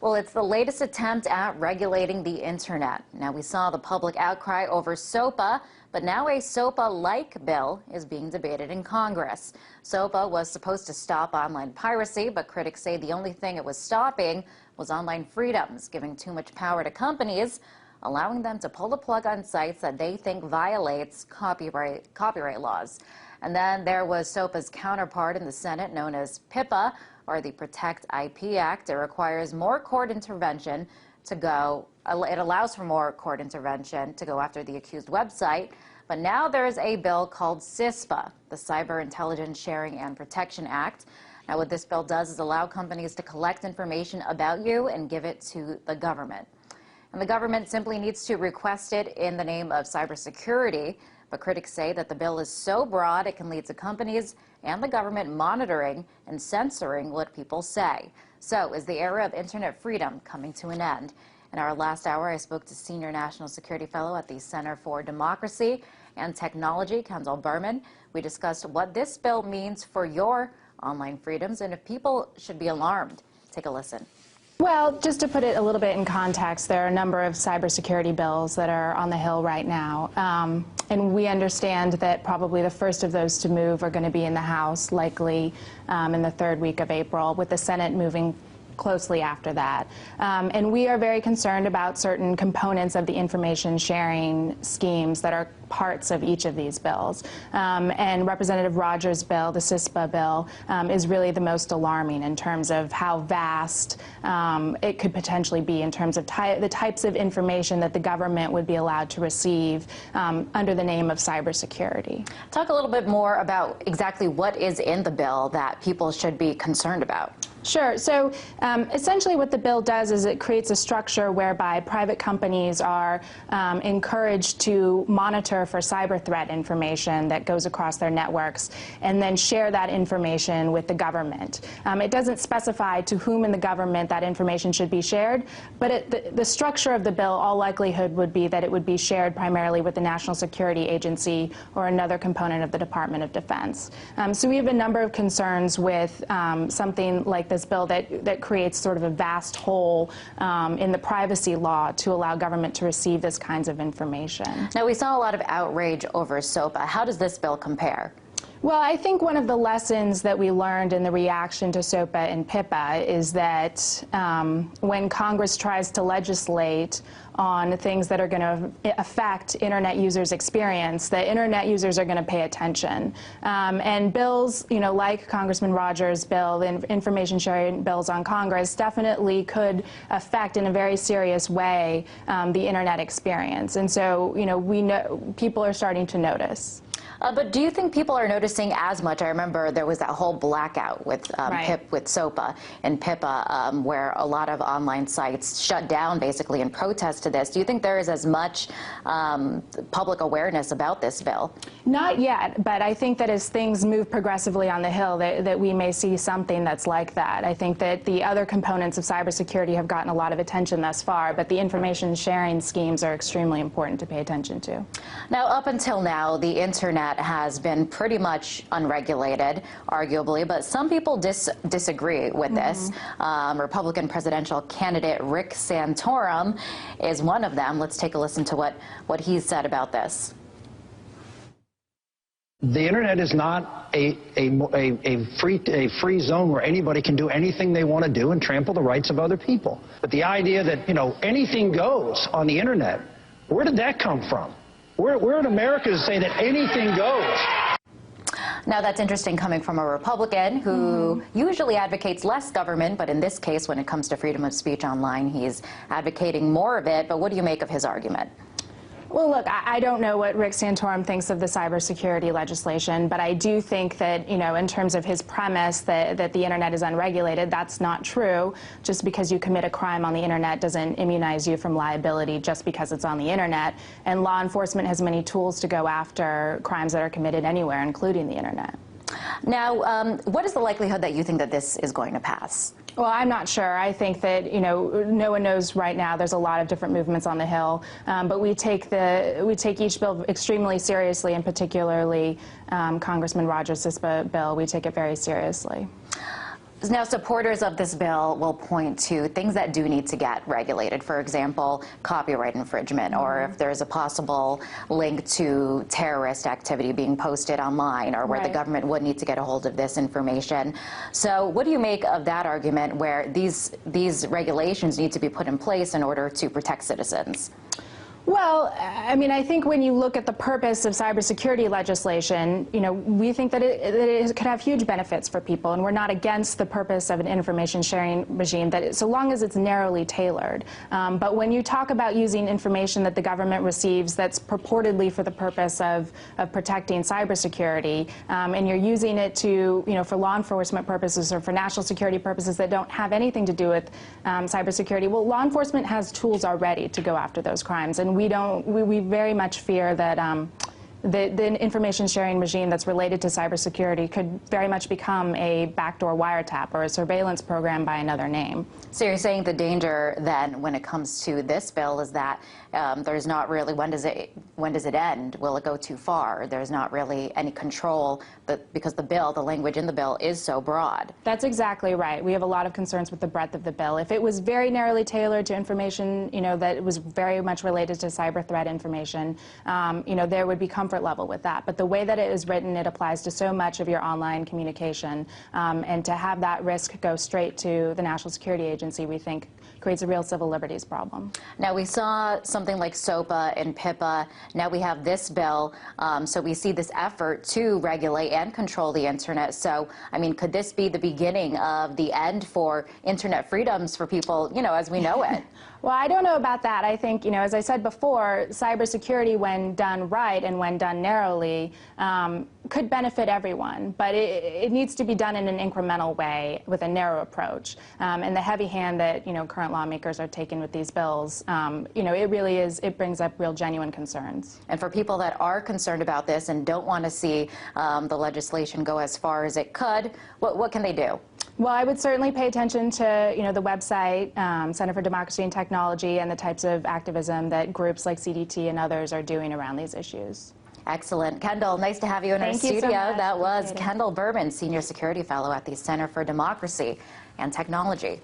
Well, it's the latest attempt at regulating the internet. Now, we saw the public outcry over SOPA, but now a SOPA-like bill is being debated in Congress. SOPA was supposed to stop online piracy, but critics say the only thing it was stopping was online freedoms, giving too much power to companies, allowing them to pull the plug on sites that they think violates copyright laws. And then there was SOPA's counterpart in the Senate, known as PIPA, or the Protect IP Act. It requires more court intervention to go, it allows for more court intervention to go after the accused website. But now there's a bill called CISPA, the Cyber Intelligence Sharing and Protection Act. Now what this bill does is allow companies to collect information about you and give it to the government. And the government simply needs to request it in the name of cybersecurity. But critics say that the bill is so broad it can lead to companies and the government monitoring and censoring what people say. So is the era of internet freedom coming to an end? In our last hour, I spoke to Senior National Security Fellow at the Center for Democracy and Technology, Kendall Berman. We discussed what this bill means for your online freedoms and if people should be alarmed. Take a listen. Well, just to put it a little bit in context, there are a number of cybersecurity bills that are on the Hill right now. And we understand that probably the first of those to move are going to be in the House, likely in the third week of April, with the Senate moving closely after that. And we are very concerned about certain components of the information sharing schemes that are parts of each of these bills. And Representative Rogers' bill, the CISPA bill, is really the most alarming in terms of how vast it could potentially be in terms of the types of information that the government would be allowed to receive under the name of cybersecurity. Talk a little bit more about exactly what is in the bill that people should be concerned about. Sure. So essentially what the bill does is it creates a structure whereby private companies are encouraged to monitor for cyber threat information that goes across their networks and then share that information with the government. It doesn't specify to whom in the government that information should be shared, but the structure of the bill, all likelihood would be that it would be shared primarily with the National Security Agency or another component of the Department of Defense. So we have a number of concerns with something like this bill that creates sort of a vast hole in the privacy law to allow government to receive this kinds of information. Now, we saw a lot of outrage over SOPA. How does this bill compare? Well, I think one of the lessons that we learned in the reaction to SOPA and PIPA is that when Congress tries to legislate on things that are going to affect Internet users' experience, that Internet users are going to pay attention. And bills, like Congressman Rogers' bill, the information sharing bills on Congress, definitely could affect in a very serious way the Internet experience. And so, we know people are starting to notice. But do you think people are noticing as much? I remember there was that whole blackout with with SOPA and PIPA, where a lot of online sites shut down basically in protest to this. Do you think there is as much public awareness about this bill? Not yet, but I think that as things move progressively on the Hill, that we may see something that's like that. I think that the other components of cybersecurity have gotten a lot of attention thus far, but the information sharing schemes are extremely important to pay attention to. Now, up until now, the Internet has been pretty much unregulated, arguably, but some people disagree with this. Republican presidential candidate Rick Santorum is one of them. Let's take a listen to what he said about this. The Internet is not a free zone where anybody can do anything they want to do and trample the rights of other people. But the idea that, anything goes on the Internet, where did that come from? We're in America to say that anything goes. Now, that's interesting coming from a Republican who usually advocates less government, but in this case, when it comes to freedom of speech online, he's advocating more of it. But what do you make of his argument? Well, look, I don't know what Rick Santorum thinks of the cybersecurity legislation, but I do think that, in terms of his premise that the Internet is unregulated, that's not true. Just because you commit a crime on the Internet doesn't immunize you from liability just because it's on the Internet. And law enforcement has many tools to go after crimes that are committed anywhere, including the Internet. Now, what is the likelihood that you think that this is going to pass? Well, I'm not sure. I think that, no one knows right now. There's a lot of different movements on the Hill, but we take each bill extremely seriously, and particularly Congressman Rogers' CISPA bill. We take it very seriously. Now, supporters of this bill will point to things that do need to get regulated. For example, copyright infringement, or if there's a possible link to terrorist activity being posted online, or where the government would need to get a hold of this information. So what do you make of that argument where these regulations need to be put in place in order to protect citizens? Well, I mean, I think when you look at the purpose of cybersecurity legislation, we think that it could have huge benefits for people, and we're not against the purpose of an information sharing regime, so long as it's narrowly tailored. But when you talk about using information that the government receives that's purportedly for the purpose of protecting cybersecurity, and you're using it to, for law enforcement purposes or for national security purposes that don't have anything to do with cybersecurity, well, law enforcement has tools already to go after those crimes, and we very much fear that the information sharing regime that's related to cybersecurity could very much become a backdoor wiretap or a surveillance program by another name. So you're saying the danger then when it comes to this bill is that there's not really, when does it end? Will it go too far? There's not really any control because the language in the bill is so broad. That's exactly right. We have a lot of concerns with the breadth of the bill. If it was very narrowly tailored to information, that was very much related to cyber threat information, there would be comfort level with that. But the way that it is written, it applies to so much of your online communication, and to have that risk go straight to the National Security Agency, we think creates a real civil liberties problem. Now, we saw something like SOPA and PIPA. Now we have this bill. So we see this effort to regulate and control the internet. So, I mean, could this be the beginning of the end for internet freedoms for people, as we know it? Well, I don't know about that. I think, as I said before, cybersecurity, when done right and when done narrowly, could benefit everyone. But it needs to be done in an incremental way with a narrow approach. And the heavy hand that, current lawmakers are taking with these bills, it really is, it brings up real genuine concerns. And for people that are concerned about this and don't want to see the legislation go as far as it could, what can they do? Well, I would certainly pay attention to, the website, Center for Democracy and Technology, and the types of activism that groups like CDT and others are doing around these issues. Excellent. Kendall, nice to have you in our studio. So much. That was Kendall Berman, Senior Security Fellow at the Center for Democracy and Technology.